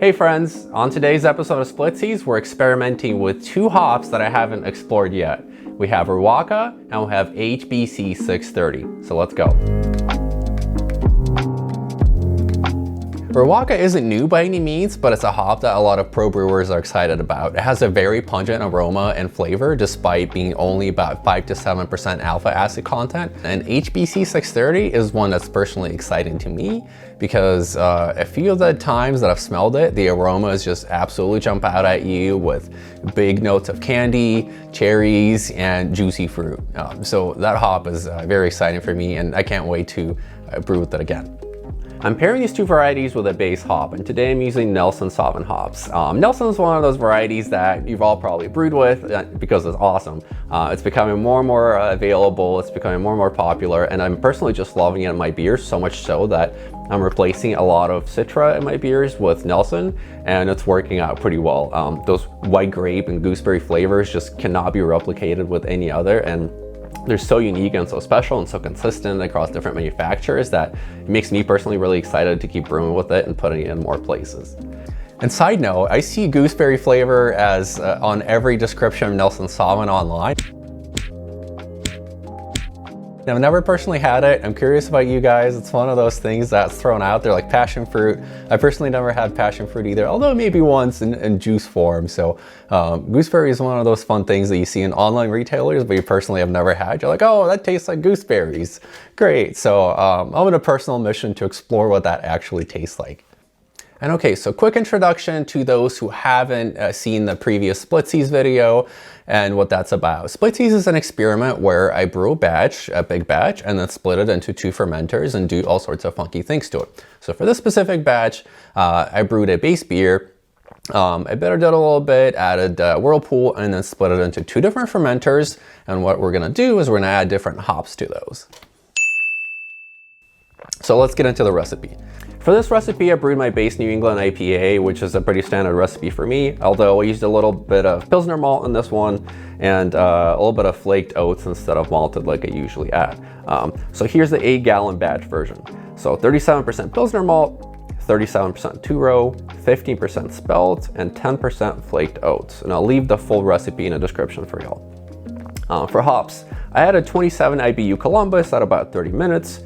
Hey friends, on today's episode of Splitsies, we're experimenting with two hops that I haven't explored yet. We have Riwaka and we have HBC 630. So let's go. Riwaka isn't new by any means, but it's a hop that a lot of pro brewers are excited about. It has a very pungent aroma and flavor despite being only about 5 to 7% alpha acid content. And HBC 630 is one that's personally exciting to me because a few of the times that I've smelled it, the aromas just absolutely jump out at you with big notes of candy, cherries, and juicy fruit. So that hop is very exciting for me and I can't wait to brew with it again. I'm pairing these two varieties with a base hop, and today I'm using Nelson Sauvin hops. Nelson is one of those varieties that you've all probably brewed with because it's awesome. It's becoming more and more available, it's becoming more and more popular, and I'm personally just loving it in my beers, so much so that I'm replacing a lot of Citra in my beers with Nelson, and it's working out pretty well. Those white grape and gooseberry flavors just cannot be replicated with any other, and they're so unique and so special and so consistent across different manufacturers that it makes me personally really excited to keep brewing with it and putting it in more places. And side note, I see gooseberry flavor as on every description of Nelson Sauvin online. I've never personally had it. I'm curious about you guys. It's one of those things that's thrown out there like passion fruit. I personally never had passion fruit either, although maybe once in juice form. So gooseberry is one of those fun things that you see in online retailers, but you personally have never had. You're like, oh, that tastes like gooseberries. Great. So I'm on a personal mission to explore what that actually tastes like. And okay, so quick introduction to those who haven't seen the previous Splitsies video and what that's about. Splitsies is an experiment where I brew a big batch, and then split it into two fermenters and do all sorts of funky things to it. So for this specific batch, I brewed a base beer. I bittered it a little bit, added Whirlpool, and then split it into two different fermenters. And what we're gonna do is we're gonna add different hops to those. So let's get into the recipe. For this recipe, I brewed my base New England IPA, which is a pretty standard recipe for me, although I used a little bit of Pilsner malt in this one and a little bit of flaked oats instead of malted like I usually add. So here's the 8-gallon batch version. So 37% Pilsner malt, 37% two-row, 15% spelt, and 10% flaked oats. And I'll leave the full recipe in the description for y'all. For hops, I added 27 IBU Columbus at about 30 minutes.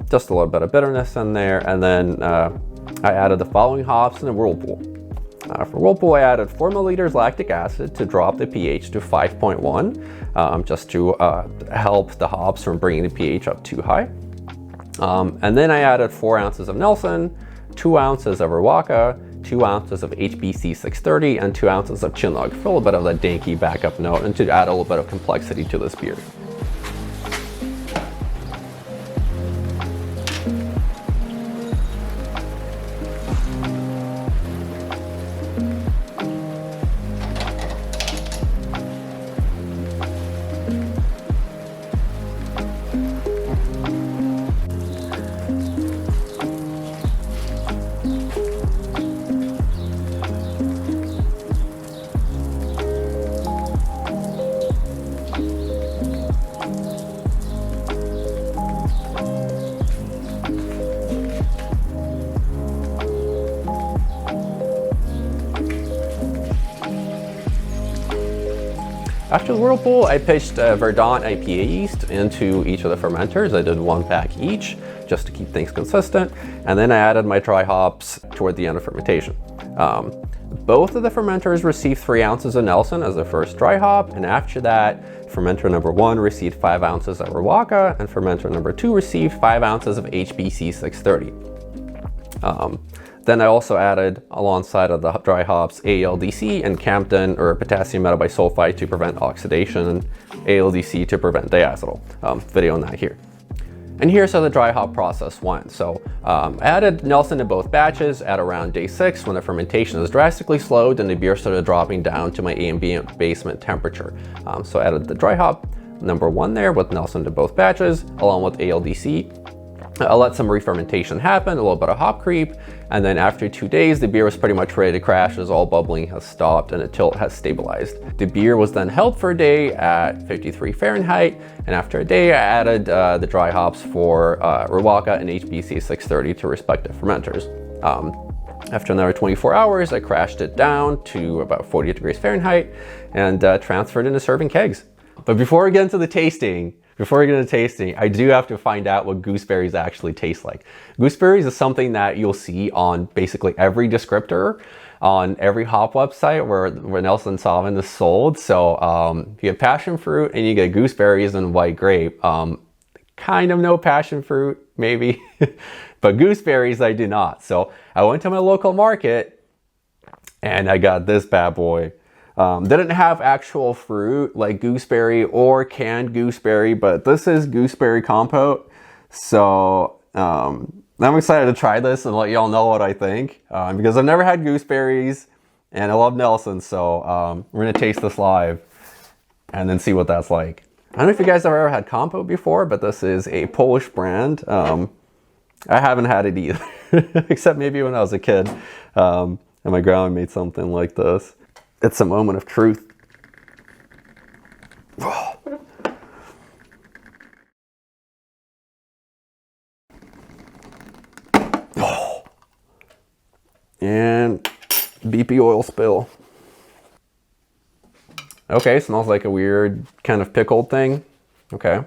Just a little bit of bitterness in there, and then I added the following hops in the Whirlpool. For Whirlpool, I added 4 milliliters lactic acid to drop the pH to 5.1, just to help the hops from bringing the pH up too high. And then I added 4 ounces of Nelson, 2 ounces of Riwaka, 2 ounces of HBC 630, and 2 ounces of Chinook for a little bit of that danky backup note and to add a little bit of complexity to this beer. After the Whirlpool, I pitched Verdant IPA yeast into each of the fermenters. I did 1 pack each just to keep things consistent. And then I added my dry hops toward the end of fermentation. Both of the fermenters received 3 ounces of Nelson as the first dry hop. And after that, fermenter number 1 received 5 ounces of Riwaka, and fermenter number 2 received 5 ounces of HBC 630. Then I also added, alongside of the dry hops, ALDC and Campden, or potassium metabisulfite, to prevent oxidation, and ALDC to prevent diacetyl. Video on that here. And here's how the dry hop process went. So I added Nelson to both batches at around day 6 when the fermentation is drastically slowed and the beer started dropping down to my ambient basement temperature. So I added the dry hop number 1 there with Nelson to both batches, along with ALDC. I'll let some re-fermentation happen, a little bit of hop creep, and then after 2 days, the beer was pretty much ready to crash as all bubbling has stopped and the tilt has stabilized. The beer was then held for a day at 53 Fahrenheit, and after a day, I added the dry hops for Riwaka and HBC 630 to respective fermenters. After another 24 hours, I crashed it down to about 40 degrees Fahrenheit and transferred into serving kegs. But before we get into the tasting, I do have to find out what gooseberries actually taste like. Gooseberries is something that you'll see on basically every descriptor, on every hop website where Nelson Sauvin is sold. So if you have passion fruit and you get gooseberries and white grape, kind of no passion fruit, maybe, but gooseberries I do not. So I went to my local market and I got this bad boy. Didn't have actual fruit like gooseberry or canned gooseberry, but this is gooseberry compote. So I'm excited to try this and let y'all know what I think, because I've never had gooseberries and I love Nelson. So we're gonna taste this live and then see what that's like. I don't know if you guys have ever had compote before, but this is a Polish brand. I haven't had it either, except maybe when I was a kid and my grandma made something like this. It's a moment of truth. And BP oil spill. Okay, smells like a weird kind of pickled thing. Okay. And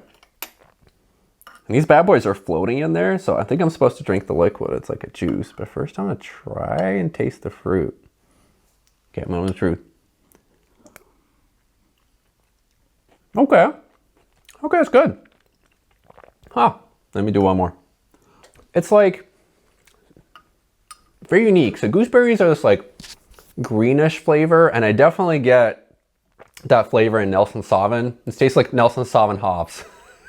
these bad boys are floating in there, so I think I'm supposed to drink the liquid. It's like a juice, but first I'm gonna try and taste the fruit. Okay, moment of truth. Okay. Okay, it's good. Huh. Let me do one more. It's like very unique. So gooseberries are this like greenish flavor, and I definitely get that flavor in Nelson Sauvin. It tastes like Nelson Sauvin hops,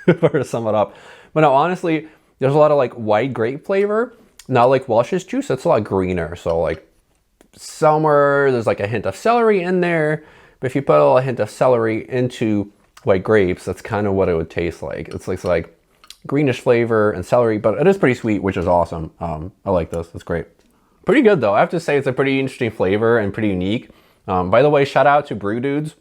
to sum it up. But no, honestly, there's a lot of like white grape flavor, not like Welch's juice. It's a lot greener. So like somewhere there's like a hint of celery in there, but if you put a little hint of celery into white grapes, that's kind of what it would taste like. It's like greenish flavor and celery, but it is pretty sweet, which is awesome. I like this. It's great. Pretty good though. I have to say it's a pretty interesting flavor and pretty unique. By the way, shout out to Brew Dudes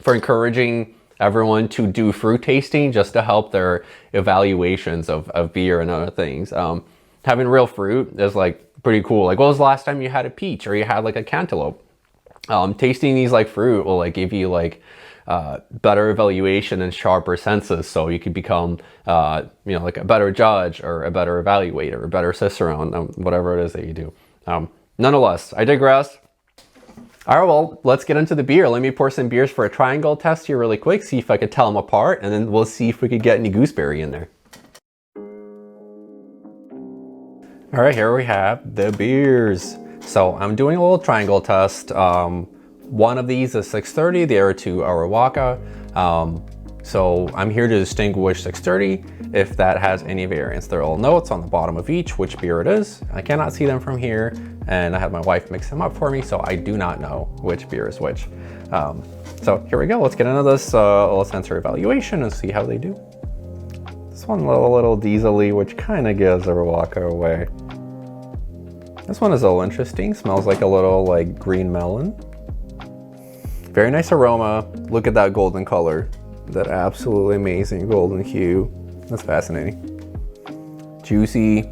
for encouraging everyone to do fruit tasting just to help their evaluations of beer and other things. Having real fruit is like pretty cool. Like, when was the last time you had a peach or you had like a cantaloupe? Tasting these like fruit will like give you like better evaluation and sharper senses, so you could become you know, like a better judge or a better evaluator or a better cicerone, whatever it is that you do. Nonetheless, I digress. All right, well, let's get into the beer. Let me pour some beers for a triangle test here really quick, see if I could tell them apart, and then we'll see if we could get any gooseberry in there. All right, here we have the beers. So I'm doing a little triangle test. One of these is 630, the other two are Riwaka. So I'm here to distinguish 630 if that has any variance. There are all notes on the bottom of each, which beer it is. I cannot see them from here, and I had my wife mix them up for me, so I do not know which beer is which. So here we go. Let's get into this little sensory evaluation and see how they do. This one a little diesel-y, which kind of gives a Riwaka away. This one is a little interesting. Smells like a little like green melon. Very nice aroma. Look at that golden color. That absolutely amazing golden hue. That's fascinating. Juicy,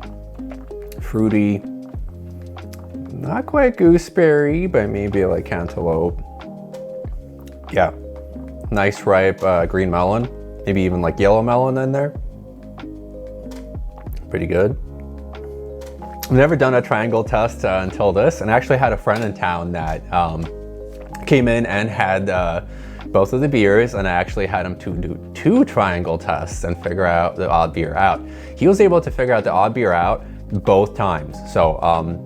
fruity, not quite gooseberry, but maybe like cantaloupe. Yeah, nice ripe green melon. Maybe even like yellow melon in there. Pretty good. I've never done a triangle test until this, and I actually had a friend in town that came in and had both of the beers, and I actually had him to do 2 triangle tests and figure out the odd beer out. He was able to figure out the odd beer out both times, so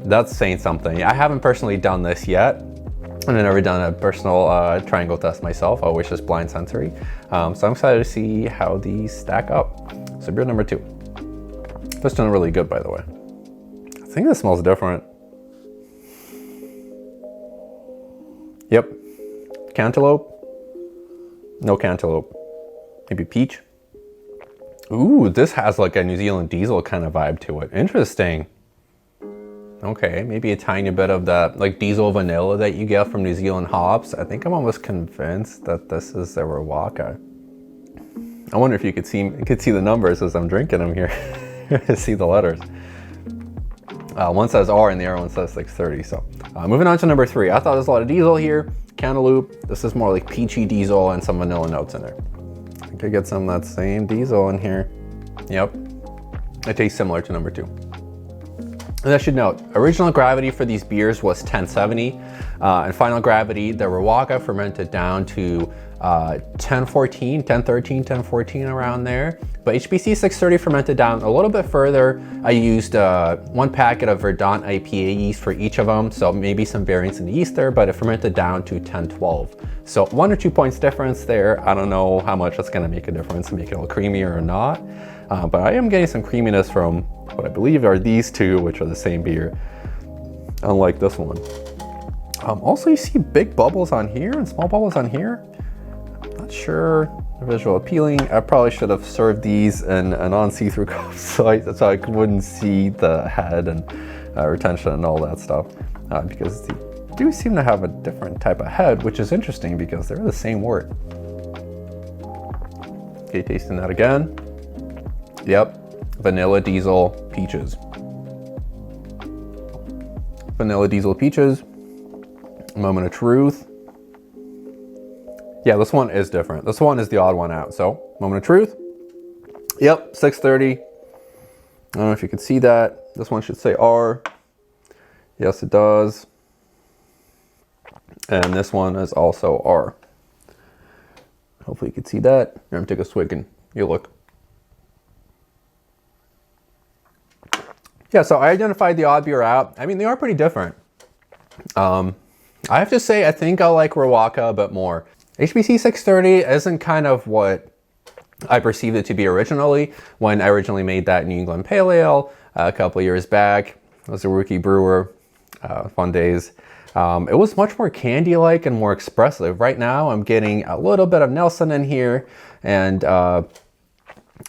that's saying something. I haven't personally done this yet, and I've never done a personal triangle test myself, always just blind sensory. So I'm excited to see how these stack up. So beer number 2. This one's really good, by the way. I think this smells different. Yep, cantaloupe. No cantaloupe. Maybe peach. Ooh, this has like a New Zealand diesel kind of vibe to it. Interesting. Okay, maybe a tiny bit of that like diesel vanilla that you get from New Zealand hops. I think I'm almost convinced that this is a Riwaka. I wonder if you could see the numbers as I'm drinking them here. See the letters. One says R and the other one says 630. So moving on to number 3. I thought there's a lot of diesel here. Cantaloupe. This is more like peachy diesel and some vanilla notes in there. I could get some of that same diesel in here. Yep. It tastes similar to number 2. And I should note, original gravity for these beers was 1070. And final gravity, the Riwaka fermented down to 1014, 1013, 1014 around there. But HBC 630 fermented down a little bit further. I used 1 packet of Verdant IPA yeast for each of them. So maybe some variance in the yeast there, but it fermented down to 1012. So 1 or 2 points difference there. I don't know how much that's gonna make a difference to make it a little creamier or not. But I am getting some creaminess from what I believe are these 2, which are the same beer, unlike this one. Also, you see big bubbles on here and small bubbles on here. Not sure visual appealing. I probably should have served these in a non-see-through cup so I wouldn't see the head and retention and all that stuff, because they do seem to have a different type of head, which is interesting because they're the same wort. Okay, tasting that again. Yep, vanilla diesel peaches. Vanilla diesel peaches. Moment of truth. Yeah, this one is different. This one is the odd one out. So, moment of truth. Yep, 630. I don't know if you can see that. This one should say R. Yes, it does. And this one is also R. Hopefully you can see that. I'm gonna take a swig and you look. Yeah, so I identified the odd beer out. I mean, they are pretty different. I have to say, I think I like Riwaka a bit more. HBC 630 isn't kind of what I perceived it to be originally when I originally made that New England Pale Ale a couple years back. I was a rookie brewer, fun days. It was much more candy-like and more expressive. Right now, I'm getting a little bit of Nelson in here and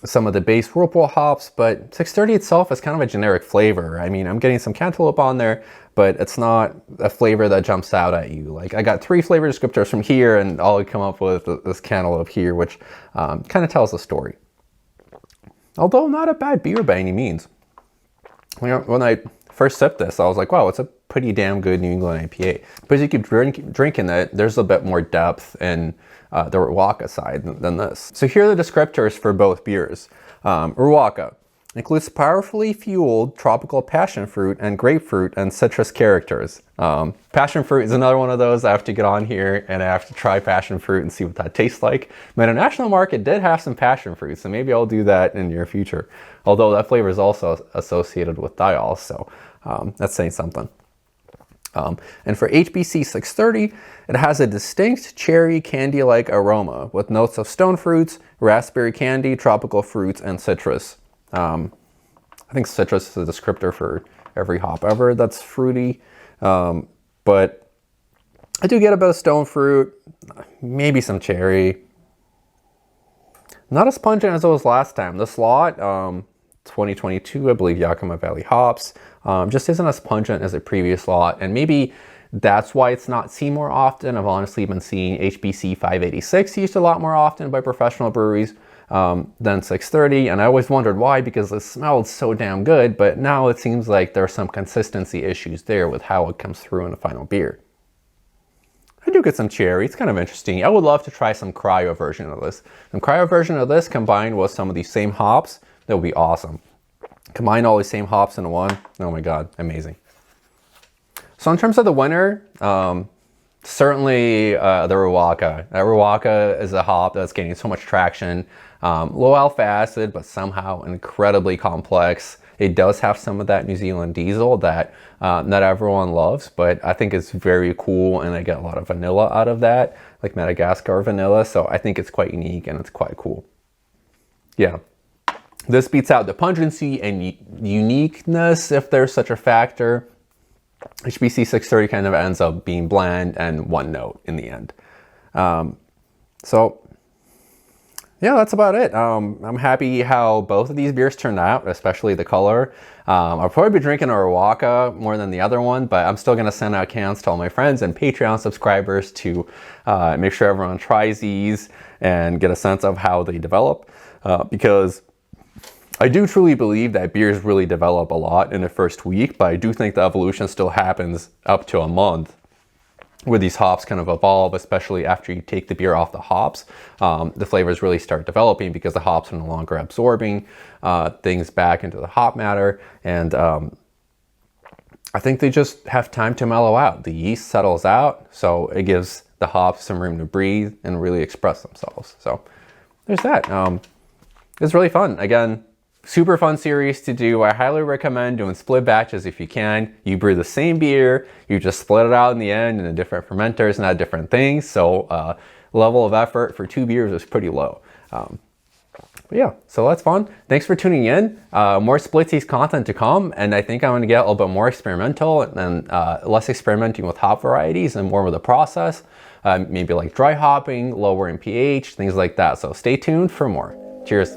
some of the base Whirlpool hops, but 630 itself is kind of a generic flavor. I mean, I'm getting some cantaloupe on there, but it's not a flavor that jumps out at you. Like, I got 3 flavor descriptors from here, and all I come up with this cantaloupe here, which kind of tells the story. Although not a bad beer by any means. When I first sipped this, I was like, wow, it's a pretty damn good New England IPA. But as you keep drinking it, there's a bit more depth in the Riwaka side than this. So here are the descriptors for both beers. Riwaka includes powerfully fueled tropical passion fruit and grapefruit and citrus characters. Passion fruit is another one of those I have to get on here and I have to try passion fruit and see what that tastes like. My international market did have some passion fruit, so maybe I'll do that in the near future. Although that flavor is also associated with diol, so that's saying something. And for HBC 630, it has a distinct cherry candy-like aroma with notes of stone fruits, raspberry candy, tropical fruits, and citrus. I think citrus is a descriptor for every hop ever that's fruity. But I do get a bit of stone fruit, maybe some cherry. Not as pungent as it was last time. This lot, 2022, I believe Yakima Valley hops, just isn't as pungent as the previous lot, and maybe that's why it's not seen more often. I've honestly been seeing HBC 586 used a lot more often by professional breweries than 630, and I always wondered why, because it smelled so damn good, but now it seems like there are some consistency issues there with how it comes through in the final beer. I do get some cherry. It's kind of interesting. I would love to try some cryo version of this. Some cryo version of this combined with some of these same hops, that would be awesome. Combine all these same hops into one. Oh my God, amazing. So in terms of the winner, certainly the Riwaka. Riwaka is a hop that's gaining so much traction. Low alpha acid, but somehow incredibly complex. It does have some of that New Zealand diesel that not everyone loves, but I think it's very cool, and I get a lot of vanilla out of that, like Madagascar vanilla. So I think it's quite unique and it's quite cool. Yeah. This beats out the pungency and uniqueness, if there's such a factor. HBC 630 kind of ends up being bland and one note in the end. So yeah, that's about it. I'm happy how both of these beers turned out, especially the color. I'll probably be drinking a Riwaka more than the other one, but I'm still gonna send out cans to all my friends and Patreon subscribers to make sure everyone tries these and get a sense of how they develop, because I do truly believe that beers really develop a lot in the first week, but I do think the evolution still happens up to a month, where these hops kind of evolve, especially after you take the beer off the hops. The flavors really start developing because the hops are no longer absorbing things back into the hop matter. And I think they just have time to mellow out. The yeast settles out, so it gives the hops some room to breathe and really express themselves. So there's that. It's really fun. Again, super fun series to do. I highly recommend doing split batches if you can. You brew the same beer, you just split it out in the end in the different fermenters and add different things. So level of effort for 2 beers is pretty low. But yeah, so that's fun. Thanks for tuning in. More Splitsies content to come, and I think I'm going to get a little bit more experimental and less experimenting with hop varieties and more with the process. Maybe like dry hopping, lowering pH, things like that. So stay tuned for more. Cheers.